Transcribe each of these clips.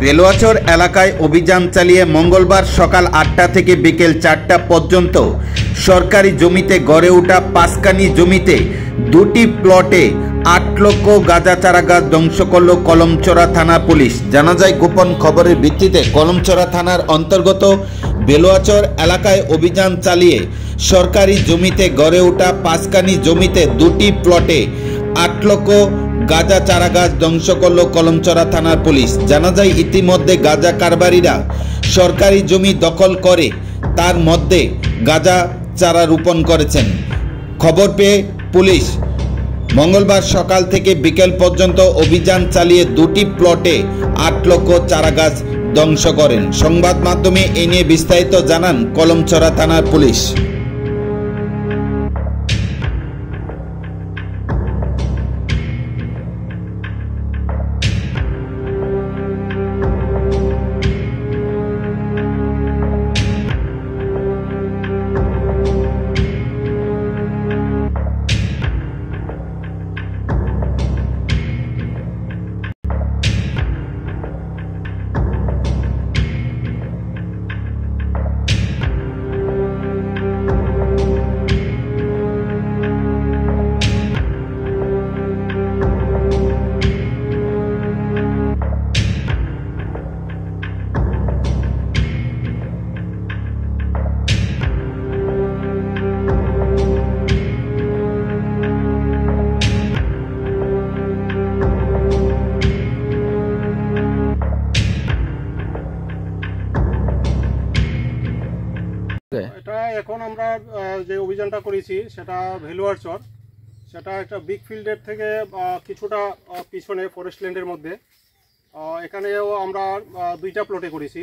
বেলুয়াচর এলাকায় অভিযান চালিয়ে মঙ্গলবার সকাল ৮টা থেকে বিকেল ৪টা পর্যন্ত সরকারি জমিতে গড়ে ওঠা পাঁচকানি জমিতে দুটি প্লটে ৮ লক্ষ গাঁজা চারাগাছ ধ্বংস করল কলমচড়া থানা পুলিশ। জানা যায়, গোপন খবরের ভিত্তিতে কলমচড়া থানার অন্তর্গত বেলুয়াচর এলাকায় অভিযান চালিয়ে সরকারি জমিতে গড়ে ওঠা পাঁচকানি জমিতে দুটি প্লটে ৮ লক্ষ গাঁজা চারাগাছ ধ্বংস করল কলমচড়া থানার পুলিশ। জানা যায়, ইতিমধ্যে গাঁজা কারবারিরা সরকারি জমি দখল করে তার মধ্যে গাঁজা চারা রোপণ করেছেন। খবর পেয়ে পুলিশ মঙ্গলবার সকাল থেকে বিকেল পর্যন্ত অভিযান চালিয়ে দুটি প্লটে ৮ লক্ষ চারাগাছ ধ্বংস করেন। সংবাদ মাধ্যমে এ নিয়ে বিস্তারিত জানান কলমচড়া থানার পুলিশ। এটা এখন আমরা যে অভিযানটা করেছি সেটা ভেলুয়ারচর, সেটা একটা বিগ ফিল্ডের থেকে কিছুটা পিছনে ফরেস্ট ল্যান্ডের মধ্যে। এখানেও আমরা দুইটা প্লটে করেছি।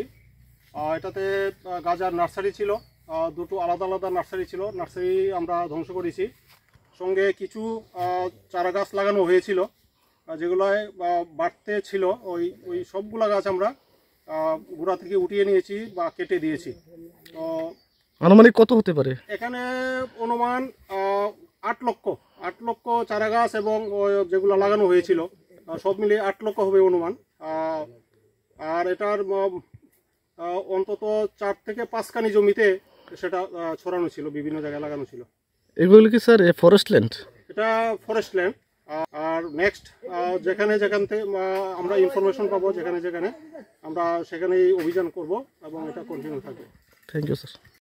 এটাতে গাঁজার নার্সারি ছিল, দুটো আলাদা আলাদা নার্সারি ছিল। নার্সারি আমরা ধ্বংস করেছি, সঙ্গে কিছু চারা গাছ লাগানো হয়েছিল যেগুলোয় বাড়তে ছিল। ওই সবগুলা গাছ আমরা গোড়া থেকে উঠিয়ে নিয়েছি বা কেটে দিয়েছি। তো আনুমানিক কত হতে পারে? এখানে অনুমান ৮ লক্ষ চারা গাছ এবং যেগুলো লাগানো হয়েছিল সব মিলিয়ে ৮ লক্ষ হবে অনুমান। আর এটার অন্তত ৪ থেকে ৫ কানি জমিতে সেটা ছড়ানো ছিল, বিভিন্ন জায়গায় লাগানো ছিল। এগুলো কি স্যার ফরেস্ট ল্যান্ড? এটা ফরেস্ট ল্যান্ড। আর নেক্সট যেখানে থেকে আমরা ইনফরমেশন পাবো, যেখানে আমরা সেখানেই অভিযান করব এবং এটা কন্টিনিউ থাকবে। Thank you sir.